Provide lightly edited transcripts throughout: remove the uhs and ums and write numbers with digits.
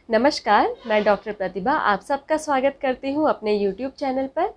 नमस्कार, मैं डॉक्टर प्रतिभा आप सबका स्वागत करती हूँ अपने यूट्यूब चैनल पर।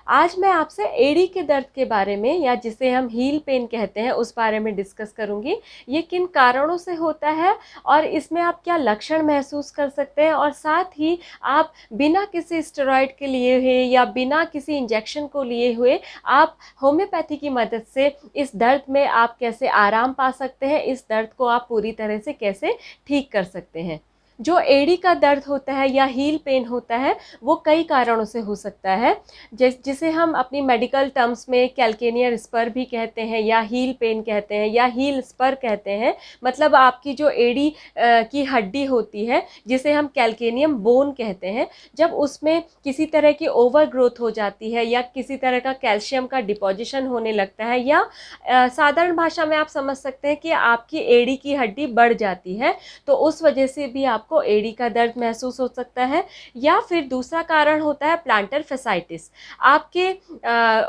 आज मैं आपसे एड़ी के दर्द के बारे में या जिसे हम हील पेन कहते हैं उस बारे में डिस्कस करूँगी। ये किन कारणों से होता है और इसमें आप क्या लक्षण महसूस कर सकते हैं और साथ ही आप बिना किसी स्टेरॉइड के लिए हुए या बिना किसी इंजेक्शन को लिए हुए आप होम्योपैथी की मदद से इस दर्द में आप कैसे आराम पा सकते हैं, इस दर्द को आप पूरी तरह से कैसे ठीक कर सकते हैं। जो एड़ी का दर्द होता है या हील पेन होता है वो कई कारणों से हो सकता है, जिसे हम अपनी मेडिकल टर्म्स में कैल्केनियर स्पर भी कहते हैं या हील पेन कहते हैं या हील स्पर कहते हैं। मतलब आपकी जो एड़ी की हड्डी होती है जिसे हम कैल्केनियम बोन कहते हैं, जब उसमें किसी तरह की ओवर ग्रोथ हो जाती है या किसी तरह का कैल्शियम का डिपोजिशन होने लगता है या साधारण भाषा में आप समझ सकते हैं कि आपकी एड़ी की हड्डी बढ़ जाती है, तो उस वजह से भी आपको एड़ी का दर्द महसूस हो सकता है। या फिर दूसरा कारण होता है प्लांटर फैसाइटिस। आपके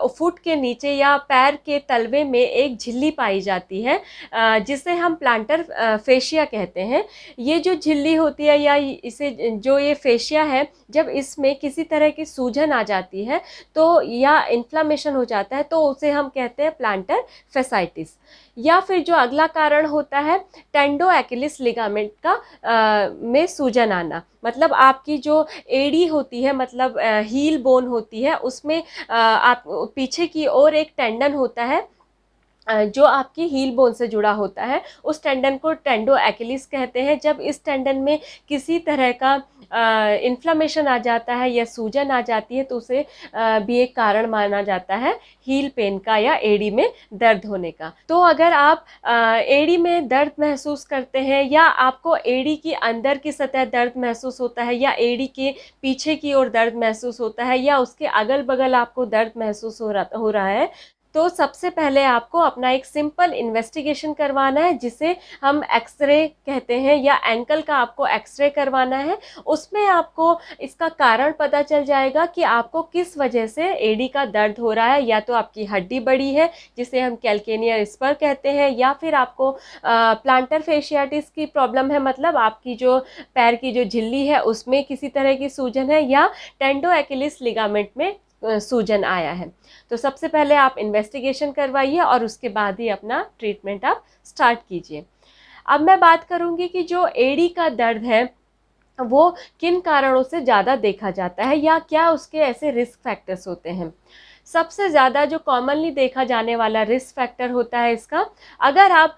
फुट के नीचे या पैर के तलवे में एक झिल्ली पाई जाती है जिसे हम प्लांटर फेशिया कहते हैं। ये जो झिल्ली होती है या इसे जो ये फेशिया है, जब इसमें किसी तरह की सूजन आ जाती है तो या इन्फ्लामेशन हो जाता है तो उसे हम कहते हैं प्लांटर फैसाइटिस। या फिर जो अगला कारण होता है टेंडो एक्किलिस लिगामेंट का में सूजन आना। मतलब आपकी जो एड़ी होती है, मतलब हील बोन होती है, उसमें आप पीछे की ओर एक टेंडन होता है जो आपकी हील बोन से जुड़ा होता है। उस टेंडन को टेंडो एक्किलिस कहते हैं। जब इस टेंडन में किसी तरह का इन्फ्लामेशन आ जाता है या सूजन आ जाती है तो उसे भी एक कारण माना जाता है हील पेन का या एड़ी में दर्द होने का। तो अगर आप एड़ी में दर्द महसूस करते हैं या आपको एड़ी की अंदर की सतह दर्द महसूस होता है या एड़ी के पीछे की ओर दर्द महसूस होता है या उसके अगल बगल आपको दर्द महसूस हो रहा है, तो सबसे पहले आपको अपना एक सिंपल इन्वेस्टिगेशन करवाना है जिसे हम एक्सरे कहते हैं, या एंकल का आपको एक्सरे करवाना है। उसमें आपको इसका कारण पता चल जाएगा कि आपको किस वजह से एड़ी का दर्द हो रहा है। या तो आपकी हड्डी बड़ी है जिसे हम कैल्केनियर स्पर कहते हैं, या फिर आपको प्लांटर फेशियाटिस की प्रॉब्लम है, मतलब आपकी जो पैर की जो झिल्ली है उसमें किसी तरह की सूजन है, या टेंडो एक्किलिस लिगामेंट में सूजन आया है। तो सबसे पहले आप इन्वेस्टिगेशन करवाइए और उसके बाद ही अपना ट्रीटमेंट आप स्टार्ट कीजिए। अब मैं बात करूंगी कि जो एड़ी का दर्द है वो किन कारणों से ज़्यादा देखा जाता है या क्या उसके ऐसे रिस्क फैक्टर्स होते हैं। सबसे ज़्यादा जो कॉमनली देखा जाने वाला रिस्क फैक्टर होता है इसका, अगर आप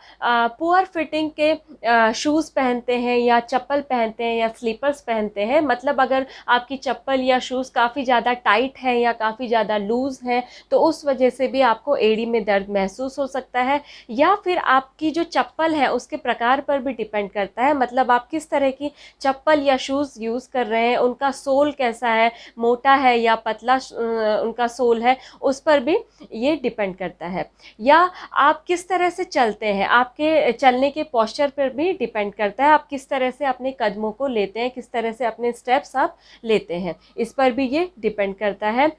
पुअर फिटिंग के शूज़ पहनते हैं या चप्पल पहनते हैं या स्लीपर्स पहनते हैं, मतलब अगर आपकी चप्पल या शूज़ काफ़ी ज़्यादा टाइट है या काफ़ी ज़्यादा लूज़ है तो उस वजह से भी आपको एड़ी में दर्द महसूस हो सकता है। या फिर आपकी जो चप्पल है उसके प्रकार पर भी डिपेंड करता है, मतलब आप किस तरह की चप्पल या शूज़ यूज़ कर रहे हैं, उनका सोल कैसा है, मोटा है या पतला उनका सोल है, उस पर भी ये डिपेंड करता है। या आप किस तरह से चलते हैं, आपके चलने के पोस्चर पर भी डिपेंड करता है, आप किस तरह से अपने कदमों को लेते हैं, किस तरह से अपने स्टेप्स आप लेते हैं, इस पर भी ये डिपेंड करता है।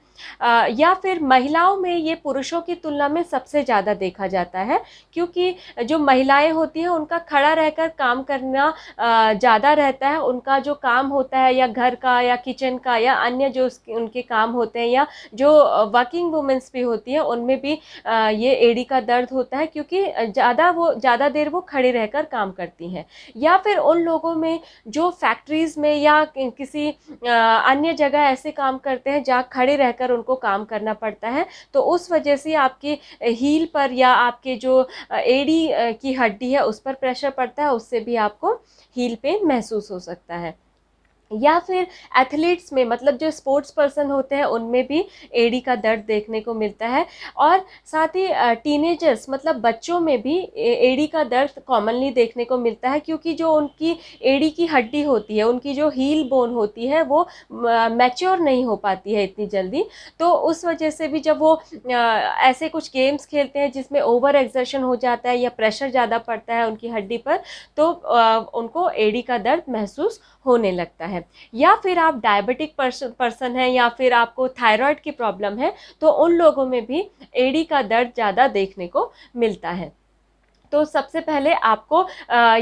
या फिर महिलाओं में ये पुरुषों की तुलना में सबसे ज़्यादा देखा जाता है, क्योंकि जो महिलाएं होती हैं उनका खड़ा रहकर काम करना ज़्यादा रहता है। उनका जो काम होता है या घर का या किचन का या अन्य जो उनके काम होते हैं, या जो वर्किंग वुमेंस भी होती हैं उनमें भी ये एड़ी का दर्द होता है, क्योंकि ज़्यादा देर वो खड़े रहकर काम करती हैं। या फिर उन लोगों में जो फैक्ट्रीज़ में या किसी अन्य जगह ऐसे काम करते हैं जहाँ खड़े रहकर उनको काम करना पड़ता है, तो उस वजह से आपकी हील पर या आपके जो एड़ी की हड्डी है उस पर प्रेशर पड़ता है, उससे भी आपको हील पेन महसूस हो सकता है। या फिर एथलीट्स में, मतलब जो स्पोर्ट्स पर्सन होते हैं उनमें भी एड़ी का दर्द देखने को मिलता है। और साथ ही टीनेजर्स, मतलब बच्चों में भी एड़ी का दर्द कॉमनली देखने को मिलता है, क्योंकि जो उनकी एड़ी की हड्डी होती है, उनकी जो हील बोन होती है वो मैच्योर नहीं हो पाती है इतनी जल्दी। तो उस वजह से भी जब वो ऐसे कुछ गेम्स खेलते हैं जिसमें ओवर एक्सर्शन हो जाता है या प्रेशर ज़्यादा पड़ता है उनकी हड्डी पर, तो उनको एड़ी का दर्द महसूस होने लगता है। या फिर आप डायबिटिक पर्सन हैं या फिर आपको थायराइड की प्रॉब्लम है, तो उन लोगों में भी एड़ी का दर्द ज़्यादा देखने को मिलता है। तो सबसे पहले आपको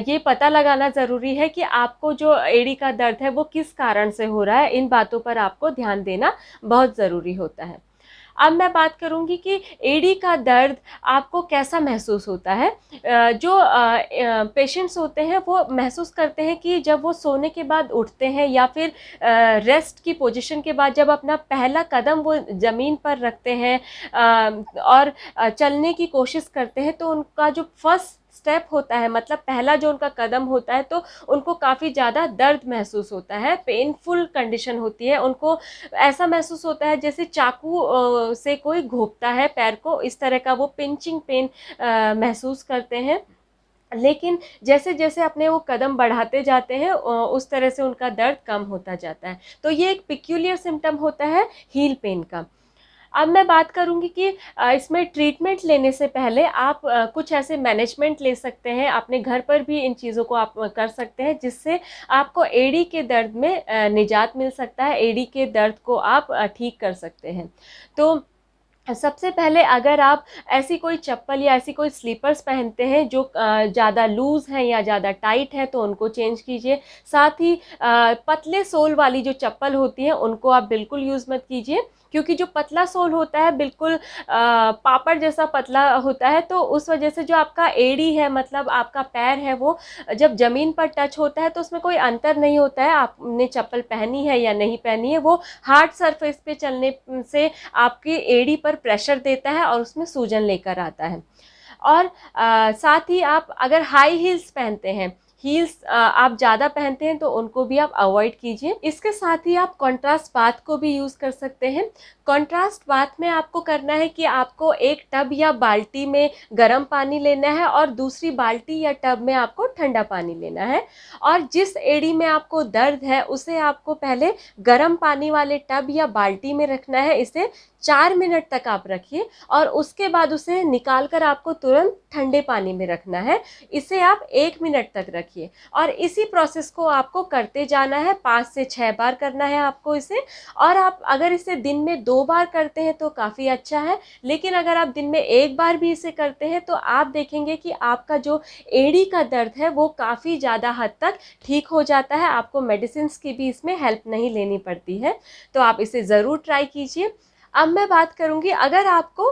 ये पता लगाना ज़रूरी है कि आपको जो एड़ी का दर्द है वो किस कारण से हो रहा है। इन बातों पर आपको ध्यान देना बहुत ज़रूरी होता है। अब मैं बात करूँगी कि एड़ी का दर्द आपको कैसा महसूस होता है। जो पेशेंट्स होते हैं वो महसूस करते हैं कि जब वो सोने के बाद उठते हैं या फिर रेस्ट की पोजीशन के बाद जब अपना पहला कदम वो ज़मीन पर रखते हैं और चलने की कोशिश करते हैं, तो उनका जो फर्स्ट स्टेप होता है, मतलब पहला जो उनका कदम होता है, तो उनको काफ़ी ज़्यादा दर्द महसूस होता है, पेनफुल कंडीशन होती है। उनको ऐसा महसूस होता है जैसे चाकू से कोई घोंपता है पैर को, इस तरह का वो पिंचिंग पेन महसूस करते हैं। लेकिन जैसे-जैसे अपने वो कदम बढ़ाते जाते हैं उस तरह से उनका दर्द कम होता जाता है। तो ये एक पेक्यूलियर सिम्पटम होता है हील पेन का। अब मैं बात करूँगी कि इसमें ट्रीटमेंट लेने से पहले आप कुछ ऐसे मैनेजमेंट ले सकते हैं, अपने घर पर भी इन चीज़ों को आप कर सकते हैं, जिससे आपको एड़ी के दर्द में निजात मिल सकता है, एड़ी के दर्द को आप ठीक कर सकते हैं। तो सबसे पहले अगर आप ऐसी कोई चप्पल या ऐसी कोई स्लीपर्स पहनते हैं जो ज़्यादा लूज़ हैं या ज़्यादा टाइट है, तो उनको चेंज कीजिए। साथ ही पतले सोल वाली जो चप्पल होती है उनको आप बिल्कुल यूज़ मत कीजिए, क्योंकि जो पतला सोल होता है बिल्कुल पापड़ जैसा पतला होता है, तो उस वजह से जो आपका एड़ी है, मतलब आपका पैर है, वो जब ज़मीन पर टच होता है तो उसमें कोई अंतर नहीं होता है आपने चप्पल पहनी है या नहीं पहनी है। वो हार्ड सरफेस पे चलने से आपकी एड़ी पर प्रेशर देता है और उसमें सूजन लेकर आता है। और साथ ही आप अगर हाई हील्स पहनते हैं, हील्स आप ज़्यादा पहनते हैं, तो उनको भी आप अवॉइड कीजिए। इसके साथ ही आप कॉन्ट्रास्ट बाथ को भी यूज़ कर सकते हैं। कॉन्ट्रास्ट बाथ में आपको करना है कि आपको एक टब या बाल्टी में गर्म पानी लेना है और दूसरी बाल्टी या टब में आपको ठंडा पानी लेना है, और जिस एड़ी में आपको दर्द है उसे आपको पहले गर्म पानी वाले टब या बाल्टी में रखना है। इसे 4 मिनट तक आप रखिए और उसके बाद उसे निकाल कर आपको तुरंत ठंडे पानी में रखना है। इसे आप 1 मिनट तक रखिए और इसी प्रोसेस को आपको करते जाना है। 5 से 6 बार करना है आपको इसे। और आप अगर इसे दिन में 2 बार करते हैं तो काफ़ी अच्छा है, लेकिन अगर आप दिन में 1 बार भी इसे करते हैं तो आप देखेंगे कि आपका जो एड़ी का दर्द है वो काफ़ी ज़्यादा हद तक ठीक हो जाता है। आपको मेडिसिन्स की भी इसमें हेल्प नहीं लेनी पड़ती है। तो आप इसे ज़रूर ट्राई कीजिए। अब मैं बात करूँगी, अगर आपको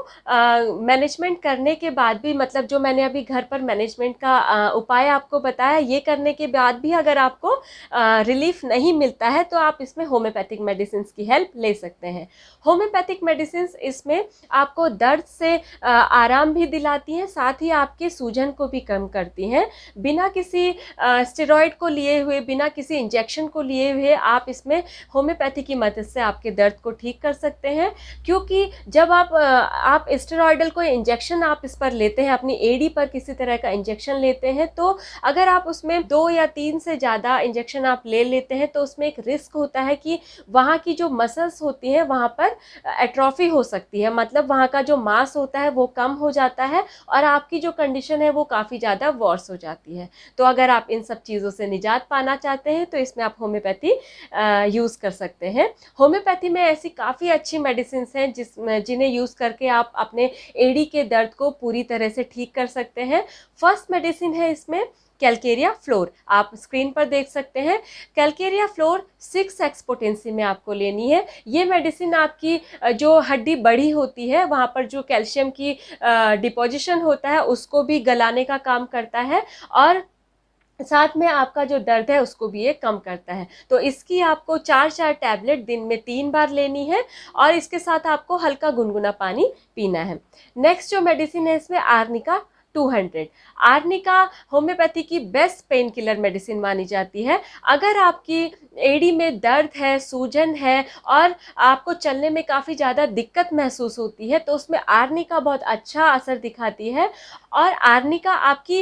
मैनेजमेंट करने के बाद भी, मतलब जो मैंने अभी घर पर मैनेजमेंट का उपाय आपको बताया, ये करने के बाद भी अगर आपको रिलीफ नहीं मिलता है, तो आप इसमें होम्योपैथिक मेडिसिन्स की हेल्प ले सकते हैं। होम्योपैथिक मेडिसिन्स इसमें आपको दर्द से आराम भी दिलाती हैं, साथ ही आपके सूजन को भी कम करती हैं। बिना किसी स्टेरॉइड को लिए हुए, बिना किसी इंजेक्शन को लिए हुए आप इसमें होम्योपैथी की मदद से आपके दर्द को ठीक कर सकते हैं। क्योंकि जब आप स्टेरॉइडल कोई इंजेक्शन आप इस पर लेते हैं, अपनी एड़ी पर किसी तरह का इंजेक्शन लेते हैं, तो अगर आप उसमें 2 या 3 से ज़्यादा इंजेक्शन आप ले लेते हैं तो उसमें एक रिस्क होता है कि वहाँ की जो मसल्स होती हैं वहाँ पर एट्रोफी हो सकती है, मतलब वहाँ का जो मांस होता है वो कम हो जाता है और आपकी जो कंडीशन है वो काफ़ी ज़्यादा वर्स हो जाती है। तो अगर आप इन सब चीज़ों से निजात पाना चाहते हैं तो इसमें आप होम्योपैथी यूज़ कर सकते हैं। होम्योपैथी में ऐसी काफ़ी अच्छी मेडिसिन हैं जिन्हें यूज़ करके आप अपने एड़ी के दर्द को पूरी तरह से ठीक कर सकते हैं। फर्स्ट मेडिसिन है इसमें कैलकेरिया फ्लोर, आप स्क्रीन पर देख सकते हैं। कैलकेरिया फ्लोर 6x पोटेंसी में आपको लेनी है। ये मेडिसिन आपकी जो हड्डी बड़ी होती है वहाँ पर जो कैल्शियम की डिपोजिशन होता है उसको भी गलाने का काम करता है और साथ में आपका जो दर्द है उसको भी ये कम करता है। तो इसकी आपको 4-4 टैबलेट दिन में 3 बार लेनी है और इसके साथ आपको हल्का गुनगुना पानी पीना है। नेक्स्ट जो मेडिसिन है इसमें आर्निका 200। आर्निका होम्योपैथी की बेस्ट पेन किलर मेडिसिन मानी जाती है। अगर आपकी एड़ी में दर्द है, सूजन है और आपको चलने में काफ़ी ज़्यादा दिक्कत महसूस होती है तो उसमें आर्निका बहुत अच्छा असर दिखाती है। और आर्निका आपकी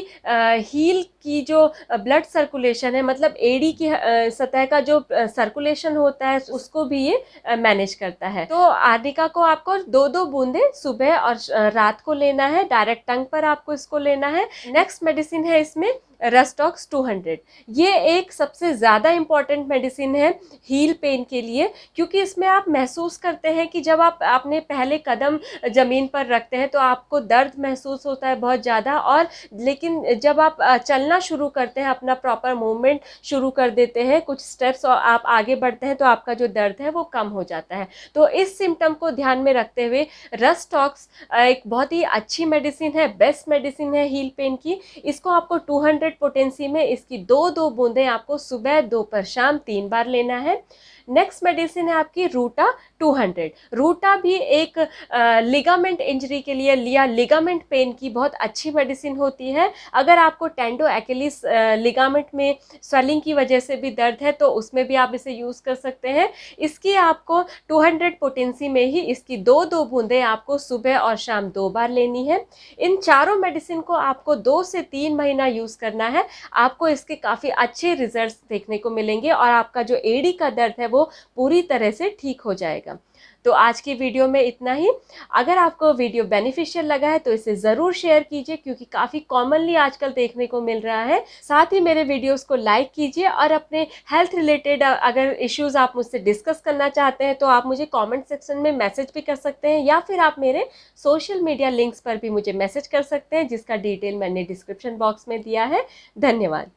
हील की जो ब्लड सर्कुलेशन है, मतलब एड़ी की सतह का जो सर्कुलेशन होता है उसको भी ये मैनेज करता है। तो आर्निका को आपको 2-2 बूंदे सुबह और रात को लेना है। डायरेक्ट टंग पर आपको इसको लेना है। नेक्स्ट मेडिसिन है इसमें रस्टॉक्स 200। ये एक सबसे ज़्यादा इम्पॉर्टेंट मेडिसिन है हील पेन के लिए, क्योंकि इसमें आप महसूस करते हैं कि जब आप अपने पहले कदम ज़मीन पर रखते हैं तो आपको दर्द महसूस होता है बहुत ज़्यादा, और लेकिन जब आप चलना शुरू करते हैं, अपना प्रॉपर मूवमेंट शुरू कर देते हैं, कुछ स्टेप्स और आप आगे बढ़ते हैं, तो आपका जो दर्द है वो कम हो जाता है। तो इस सिम्टम को ध्यान में रखते हुए रस्टॉक्स एक बहुत ही अच्छी मेडिसिन है, बेस्ट मेडिसिन है हील पेन की। इसको आपको 200 पोटेंसी में इसकी 2-2 बूंदें आपको सुबह, दोपहर, शाम 3 बार लेना है। नेक्स्ट मेडिसिन है आपकी रूटा 200। रूटा भी एक लिगामेंट इंजरी के लिए या लिगामेंट पेन की बहुत अच्छी मेडिसिन होती है। अगर आपको टेंडो एक्यूलिस लिगामेंट में स्वेलिंग की वजह से भी दर्द है तो उसमें भी आप इसे यूज़ कर सकते हैं। इसकी आपको 200 पोटेंसी में ही इसकी 2-2 बूंदें आपको सुबह और शाम 2 बार लेनी है। इन चारों मेडिसिन को आपको 2 से 3 महीना यूज़ करना है। आपको इसके काफ़ी अच्छे रिजल्ट्स देखने को मिलेंगे और आपका जो एड़ी का दर्द है वो पूरी तरह से ठीक हो जाएगा। तो आज की वीडियो में इतना ही। अगर आपको वीडियो बेनिफिशियल लगा है तो इसे ज़रूर शेयर कीजिए, क्योंकि काफ़ी कॉमनली आजकल देखने को मिल रहा है। साथ ही मेरे वीडियोस को लाइक कीजिए, और अपने हेल्थ रिलेटेड अगर इश्यूज़ आप मुझसे डिस्कस करना चाहते हैं तो आप मुझे कमेंट सेक्शन में मैसेज भी कर सकते हैं, या फिर आप मेरे सोशल मीडिया लिंक्स पर भी मुझे मैसेज कर सकते हैं, जिसका डिटेल मैंने डिस्क्रिप्शन बॉक्स में दिया है। धन्यवाद।